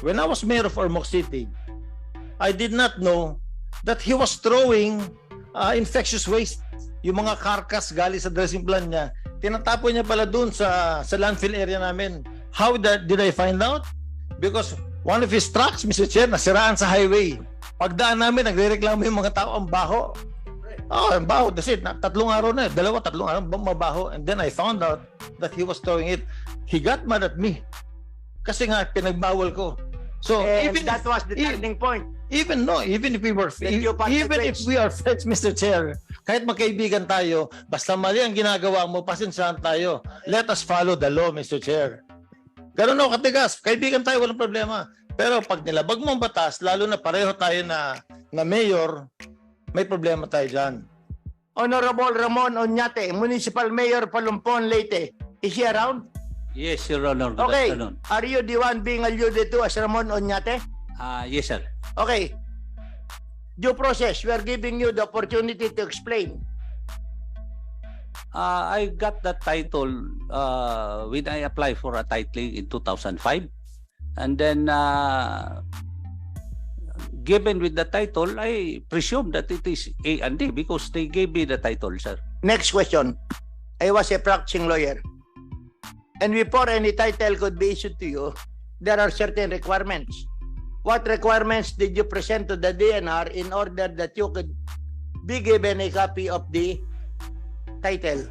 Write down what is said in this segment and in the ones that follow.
when I was mayor of Ormoc City, I did not know that he was throwing infectious waste. Yung mga carcass galing sa dressing plan niya, tinatapon niya pala dun sa landfill area namin. How did I find out? Because one of his trucks, Mr. Chair, nasiraan sa highway. Pagdaan namin, nagrereklamo yung mga tao, ang baho. Oh, ang baho. That's it. Tatlong araw na. Tatlong araw, mabaho. And then I found out that he was throwing it. He got mad at me. Kasi nga, pinagbawal ko. So, And that was the turning point. Even if we were if we are friends, Mr. Chair, kahit magkaibigan tayo, basta mali ang ginagawa mo, pasensyahan tayo. Let us follow the law, Mr. Chair. Ganun ako katigas. Kaibigan tayo, walang problema. Pero pag nilabag mo ang batas, lalo na pareho tayo na mayor, may problema tayo dyan. Honorable Ramon Oñate, Municipal Mayor Palumpon, Leyte. Is he around? Yes, Your Honor. Good Okay. afternoon. Are you the one being alluded to as Ramon Oñate? Yes, sir. Okay. Due process, we are giving you the opportunity to explain. I got that title when I applied for a titling in 2005. And then, given with the title, I presume that it is A&D because they gave me the title, sir. Next question. I was a practicing lawyer. And before any title could be issued to you, there are certain requirements. What requirements did you present to the DNR in order that you could be given a copy of the title?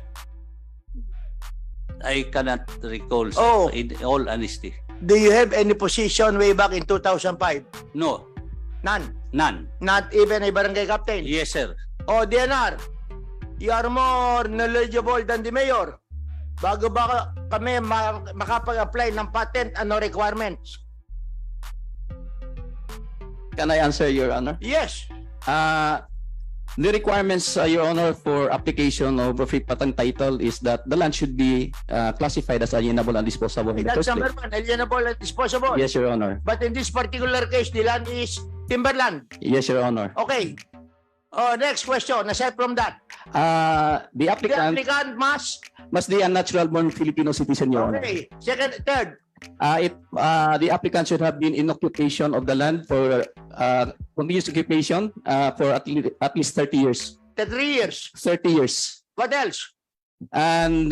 I cannot recall, sir, Oh. in all honesty. Do you have any position way back in 2005? No, None. none. Not even a barangay captain? Yes, sir. O DNR, you are more knowledgeable than the mayor. Bago ba kami makapag-apply ng patent, ano requirements? Can I answer, Your Honor? Yes. The requirements, Your Honor, for application of profit patent title is that the land should be classified as alienable and disposable in the That's first number place. one, alienable and disposable. Yes, Your Honor. But in this particular case, the land is timberland. Yes, Your Honor. Okay. Next question, aside from that. The The applicant applicant must be a natural-born Filipino citizen, Your Honor. okay. Second, third, The applicant should have been in occupation of the land for continuous occupation for at least 30 years. 3 years. 30 years. What else? And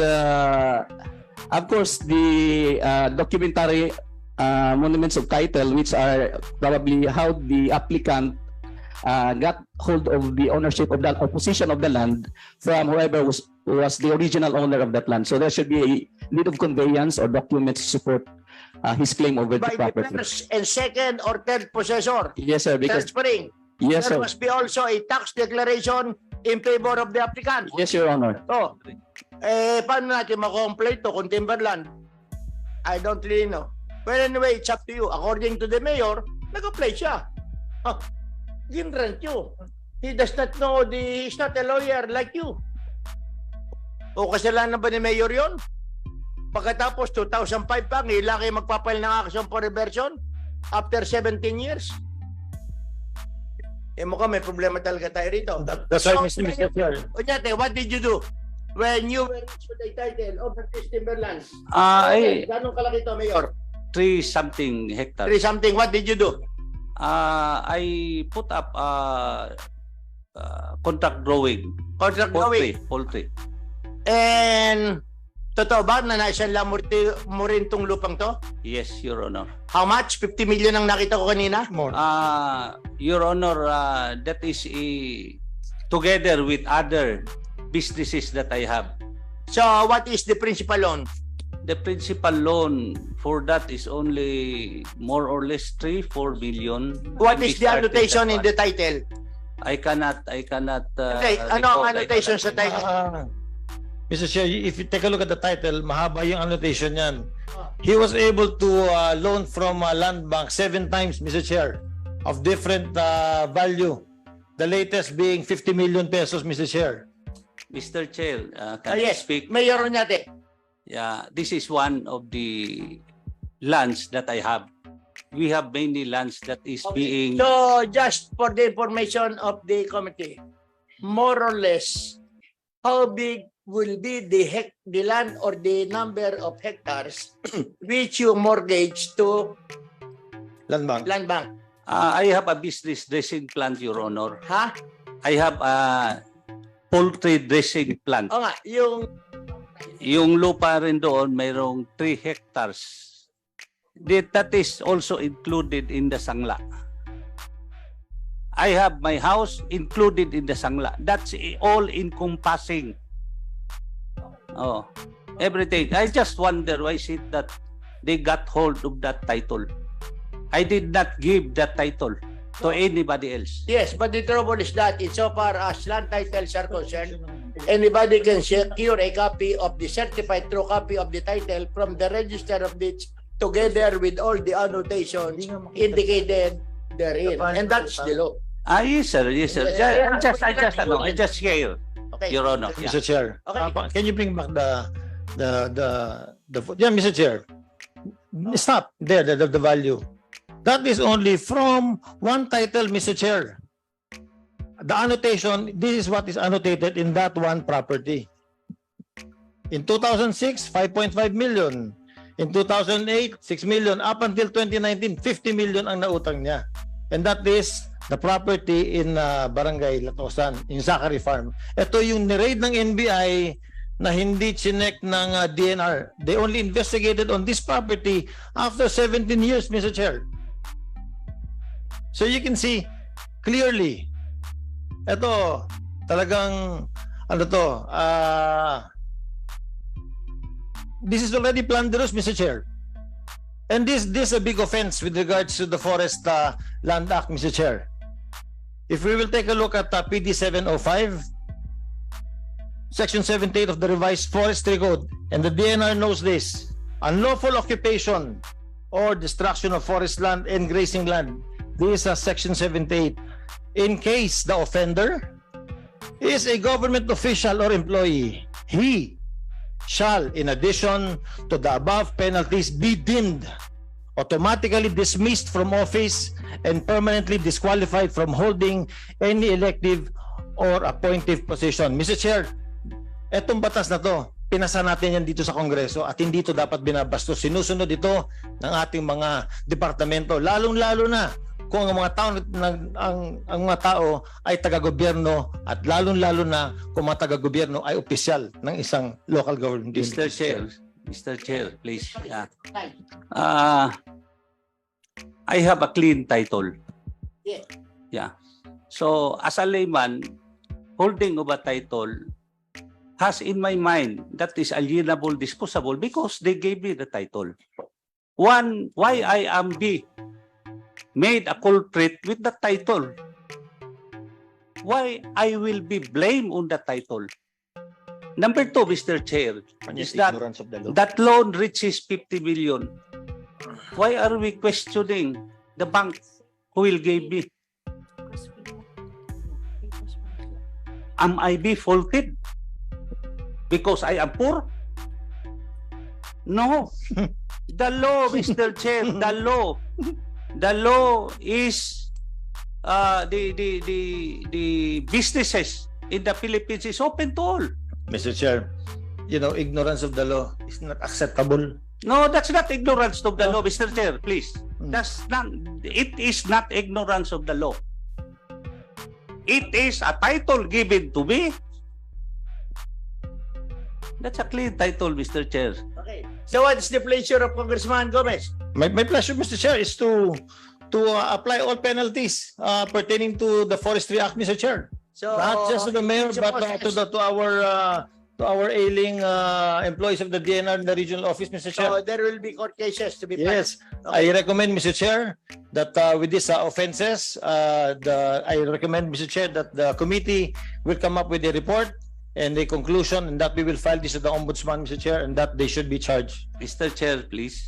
of course, the documentary monuments of title, which are probably how the applicant got hold of the ownership of that or possession of the land from whoever was the original owner of that land. So there should be a deed of conveyance or documents to support his claim over the By the property. first and second or third possessor. Yes, sir. Because Transferring. yes, There sir. must be also a tax declaration in favor of the applicant. Yes, Your Honor. So, paano natin makomplete to kung timberland? I don't really know. Well, anyway, it's up to you. According to the mayor, nag-apply siya. Ginrent you. He does not know he's not a lawyer like you. O kasalanan ba ni mayor yon? Pagkatapos 2005 pa, ngayon kayo magpapile ng action for reversion after 17 years. Mukhang may problema talaga tayo rito. That's why, Mr. Chair. Oñate, what did you do when you were issued a title over this timberland? Ganong kalaki ito, Mayor? 3-something hectares. 3 something. What did you do? I put up contract drawing. Contract drawing. Poultry. And totoo ba na naisanla mo rin tong lupang to? Yes, Your Honor. How much? 50 million ang nakita ko kanina? More. Your Honor, that is together with other businesses that I have. So, what is the principal loan? The principal loan for that is only more or less 3-4 million. What We is the started annotation that in the one. title? I cannot. Okay, ano ang annotation sa title? Mr. Chair, if you take a look at the title, mahaba yung annotation yan. He was able to loan from Land Bank 7 times, Mr. Chair, of different value. The latest being 50 million pesos, Mr. Chair. Mr. Chair, can I Yes, speak? Mayor Oñate. Yeah, this is one of the lands that I have. We have many lands that is being. So, just for the information of the committee, more or less, how big will be the land or the number of hectares which you mortgage to Land Bank. Land Bank. I have a business dressing plant, Your Honor. Ha? I have a poultry dressing plant. O nga, yung Yung lupa rin doon, mayroong 3 hectares. That is also included in the sangla. I have my house included in the sangla. That's all encompassing. Oh, everything. I just wonder why is it that they got hold of that title. I did not give that title to anybody else. yes, but the trouble is that insofar as land titles are concerned, anybody can secure a copy of the certified true copy of the title from the register of deeds together with all the annotations indicated therein. And that's the law. Yes, sir. Yes, sir. I just share, Okay. Your Honor. Yeah. Mr. Chair, Okay. can you bring back yeah, Mr. Chair. Stop there, the value. That is only from one title, Mr. Chair. The annotation, this is what is annotated in that one property. In 2006, 5.5 million. In 2008, 6 million. Up until 2019, 50 million ang nautang niya. And that is the property in Barangay Latosan, in Zachary Farm. Ito yung niraid ng NBI na hindi chinek ng DNR. They only investigated on this property after 17 years, Mr. Chair. So you can see clearly, ito talagang ano to, this is already plunderous, Mr. Chair. And this is a big offense with regards to the Forest Land Act, Mr. Chair. If we will take a look at PD 705, Section 78 of the revised Forestry Code, and the DNR knows this, unlawful occupation or destruction of forest land and grazing land. This is Section 78. In case the offender is a government official or employee, he shall, in addition to the above penalties, be deemed automatically dismissed from office and permanently disqualified from holding any elective or appointive position. Mr. Chair, etong batas na to, pinasa natin yan dito sa Kongreso at hindi ito dapat binabastos. Sinusunod ito ng ating mga departamento, lalong-lalo na kung ang mga tao ang mga tao ay taga-gobyerno at lalong-lalo na kung mga taga-gobyerno ay opisyal ng isang local government unit. Mr. Chair, please. I have a clean title. Yeah. Yeah. So as a layman, holding of a title has in my mind that is alienable, disposable because they gave me the title. One, why I am made a culprit with the title? Why I will be blamed on the title? Number two, Mr. Chair, is that that loan reaches 50 million. Why are we questioning the bank who will give me? Am I be faulted because I am poor? No. The law, Mr. Chair, the law is the businesses in the Philippines is open to all. Mr. Chair, you know, ignorance of the law is not acceptable. No, that's not ignorance of the law, Mr. Chair, please. That's not, it is not ignorance of the law. It is a title given to me. That's a clear title, Mr. Chair. Okay. So what's the pleasure of Congressman Gomez? My pleasure, Mr. Chair, is to apply all penalties pertaining to the Forestry Act, Mr. Chair. So Not just to the mayor, but to our ailing employees of the DNR and the regional office, Mr. Chair. So there will be court cases to be filed. Yes, I recommend, Mr. Chair, that with these offenses, I recommend, Mr. Chair, that the committee will come up with a report and a conclusion, and that we will file this to the Ombudsman, Mr. Chair, and that they should be charged. Mr. Chair, please.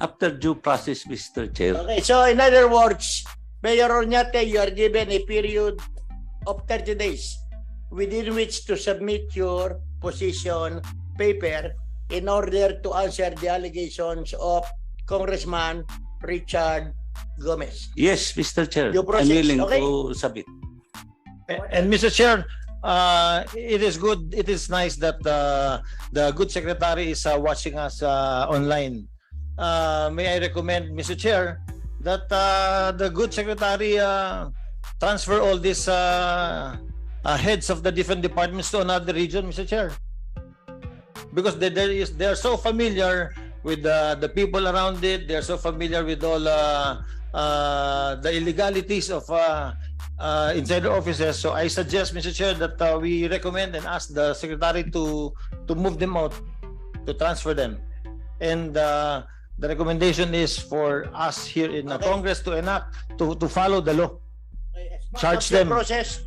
After due process, Mr. Chair. Okay, so in other words, Mayor Orñate, you are given a period of 30 days within which to submit your position paper in order to answer the allegations of Congressman Richard Gomez. Yes, Mr. Chair. Due process, I'm willing okay. to submit. And Mr. Chair, it is good, it is nice that the good secretary is watching us online. May I recommend, Mr. Chair, that the good secretary transfer all these heads of the different departments to another region, Mr. Chair. Because they're so familiar with the people around it. They're so familiar with all the illegalities of insider offices. So I suggest, Mr. Chair, that we recommend and ask the secretary to move them out, to transfer them. And the recommendation is for us here in Congress to enact, to follow the law. Charge them. Process.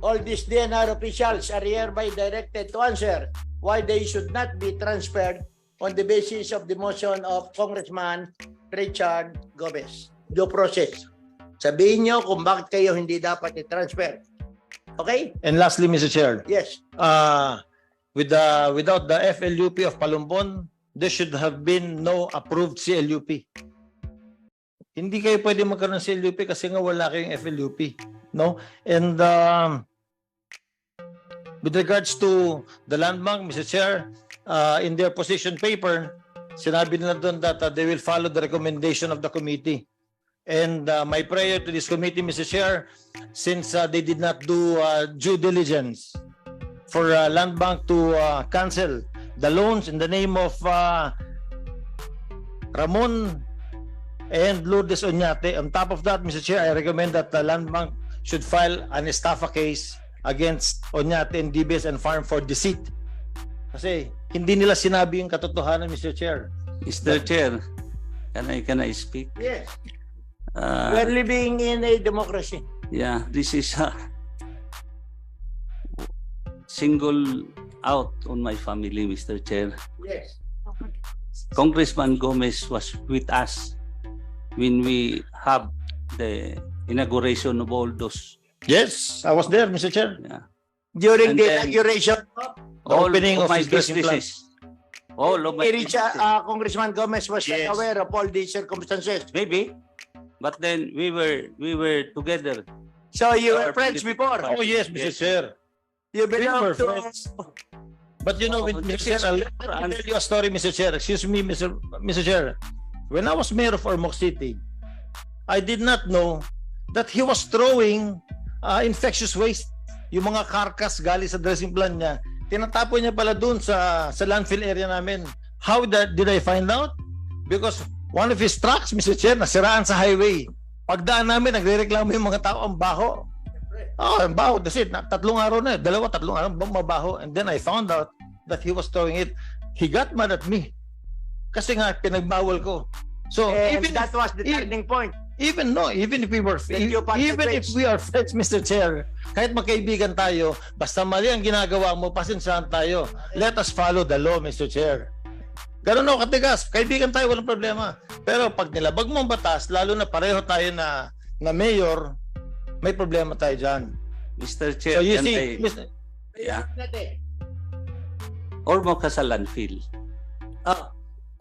All these DNR officials are hereby directed to answer why they should not be transferred on the basis of the motion of Congressman Richard Gomez. Due process. Sabihin nyo kung bakit kayo hindi dapat i-transfer. Okay? And lastly, Mr. Chair, Yes. without the FLUP of Palumbon, there should have been no approved CLUP. Hindi kayo pwede magkaroon ng CLUP kasi nga wala kayong FLUP, no? And with regards to the land bank, Mr. Chair, in their position paper, sinabi nila doon that they will follow the recommendation of the committee. And my prayer to this committee, Mr. Chair, since they did not do due diligence for land bank to cancel the loans in the name of Ramon and Lourdes Oñate. On top of that, Mr. Chair, I recommend that the land bank should file an estafa case against Oñate and DBS and Farm for deceit. Kasi hindi nila sinabi yung katotohanan, Mr. Chair. Mr. Chair, can I speak? Yes. We're living in a democracy. Yeah, this is single out on my family, Mr. Chair. Yes. Congressman Gomez was with us when we have the inauguration of all those. Yes, I was there, Mr. Chair. Yeah. During And the then- inauguration The opening of my his dressing businesses. All of my Richard, businesses. Congressman Gomez was Yes. aware of all these circumstances. Maybe, but then we were together. So you were Our friends political before. party. Oh yes, Mr. Yes. Chair. You We belong were to... friends. But you know, with Oh, Mr. this Chair, is- let me tell you a story, Mr. Chair. Excuse me, Mr. Chair. When I was mayor of Ormoc City, I did not know that he was throwing infectious waste. Yung mga carcass galing sa dressing plan niya, tinatapon niya pala dun sa landfill area namin. How did I find out? Because one of his trucks, Mr. Chair, nasiraan sa highway. Pagdaan namin, nagre-reklamo yung mga tao, ang baho. Oh, ang baho. That's it. Tatlong araw na. Tatlong araw, mabaho. And then I found out that he was throwing it. He got mad at me. Kasi nga, pinagbawal ko. So, And even that was the turning point. even if we were Then you even if participate. we are friends, Mr. Chair, kahit magkaibigan tayo, basta mali ang ginagawa mo, pasensyahan tayo. Let us follow the law, Mr. Chair. Ganun o katigas, kaibigan tayo, walang problema. Pero pag nilabag mo ang batas, lalo na pareho tayo na mayor, may problema tayo dyan. Mr. Chair, So you can see, I- Mr. Yeah. Ormoc has a landfill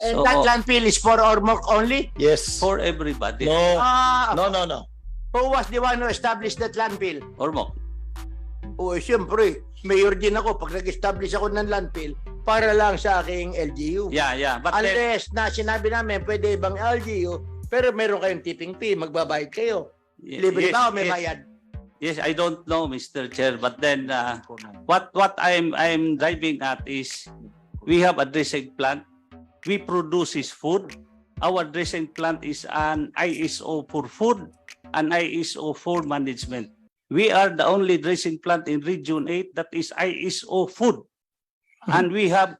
And So- that landfill is for Ormoc only? Yes. for everybody. No, Ah, no. who was the one who established that landfill? Ormoc. Oh, siyempre, mayor din ako pag nag-establish ako ng landfill para lang sa aking LGU. Yeah. But then, Unless na sinabi namin pwede ibang LGU, pero meron kayong tipping fee, magbabayad kayo. Libre ba o may bayad? Yes, I don't know, Mr. Chair, but then what I'm driving at is we have a dressing plant. We produce his food. Our dressing plant is an ISO for food, an ISO for management. We are the only dressing plant in Region 8 that is ISO food. And we have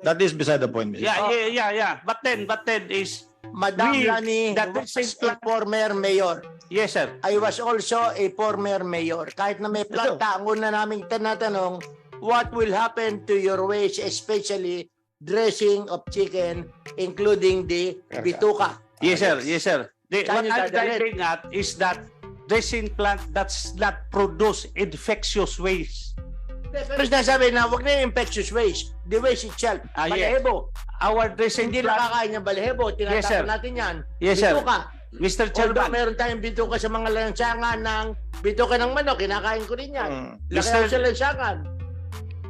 That is beside the point, Mr. yeah. But then is Madam We- Lani that was is a former mayor. yes, sir. I was also a former mayor. Kahit na may planta, ang una naming tinatanong, what will happen to your waste, especially dressing of chicken, including the bituka? Yes, sir. What Can you I'm dadalhin? driving at is that dressing plant that's not produce infectious waste. Pero sinasabi na, huwag na yung infectious waste. The waste itself. Yes. Balehebo. Our dressing Hindi plant, nakakain ng balehebo. Yes, sir. Tinatapon natin yan. Yes, sir. Bituka. Mr. Although Chairman, meron tayong bituka sa mga lansangan ng bituka ng manok, kinakain ko rin yan. Laki Mr. ako sa lansangan.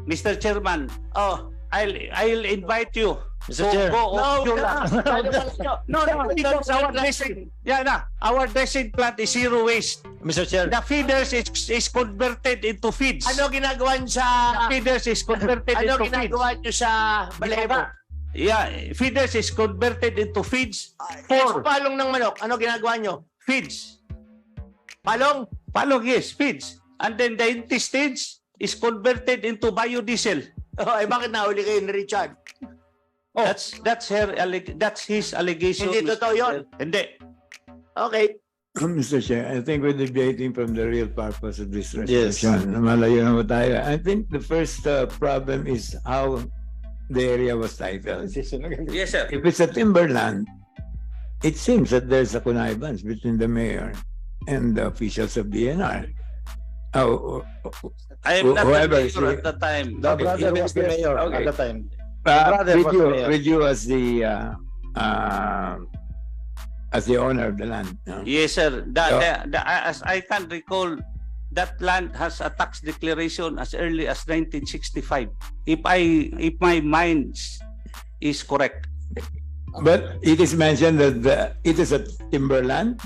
Mr. Chairman, Oh, I'll invite you Mr. Chair. Go No, off ka. No, because our dressing, our dressing plant is zero waste. Mr. Chair. The feeders is converted into feeds. Ano ginagawa niyo sa... The feeders is converted Ano into feeds. ginagawa niyo sa Baleba? Yeah, feeders is converted into feeds. Sa palong ng manok, ano ginagawa niyo? Feeds. Palong? Palong, yes, feeds. And then the intestines is converted into biodiesel. Oh, eh bakit nahuli kayo ni Richard? Oh, that's his allegation. Hindi Mr. totoo yun. Chair. Hindi. Okay. Mr. Chair, I think we're debating from the real purpose of this Yes. resolution. Malayo na tayo. I think the first problem is how the area was titled. Yes, sir. If it's a timberland, it seems that there's a connivance between the mayor and the officials of DNR. I am not Whoever the is mayor the- at the time. The brother was the mayor Okay. at the time. brother was mayor. With you as the owner of the land. No? Yes, sir. As I can recall, that land has a tax declaration as early as 1965. If my mind is correct. But it is mentioned that it is a timberland.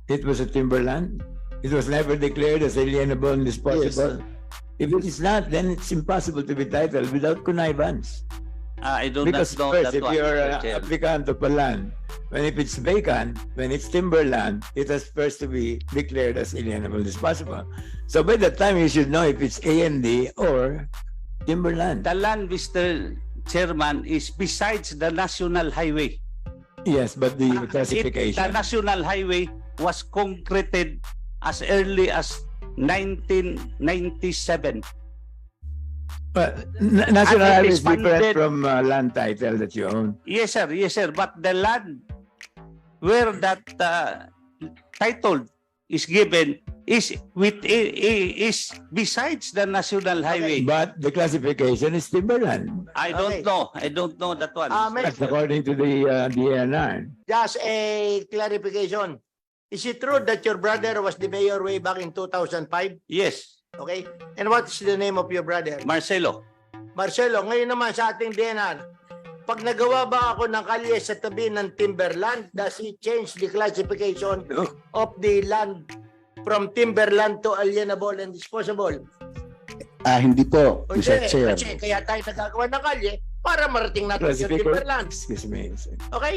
It was a timberland. It was never declared as alienable and disposable. If it is not, then it's impossible to be titled without connivance. I do Because not know first, that if one, you're Mr. an Chair. applicant of a land, if it's vacant, when it's timberland, it has first to be declared as alienable disposable. So by that time, you should know if it's A&D or timberland. The land, Mr. Chairman, is besides the national highway. Yes, but the classification. The national highway was concreted as early as 1997. But national And highway it is different expanded. from land title that you own. Yes, sir. Yes, sir. But the land where that title is given is besides the national highway. But the classification is timberland. I Okay. don't know. I don't know that one. May- That's according to the DNR. Just a clarification. Is it true that your brother was the mayor way back in 2005? Yes, Okay. And what is the name of your brother? Marcelo. Marcelo, ngayon naman sa ating DNR, pag nagawa ba ako ng kalye sa tabi ng timberland, does it change the classification of the land from timberland to alienable and disposable? Hindi po, O Mr. hindi, Chair. kasi kaya tayo nagagawa ng kalye para marating natin yung timberland. Excuse me. Okay?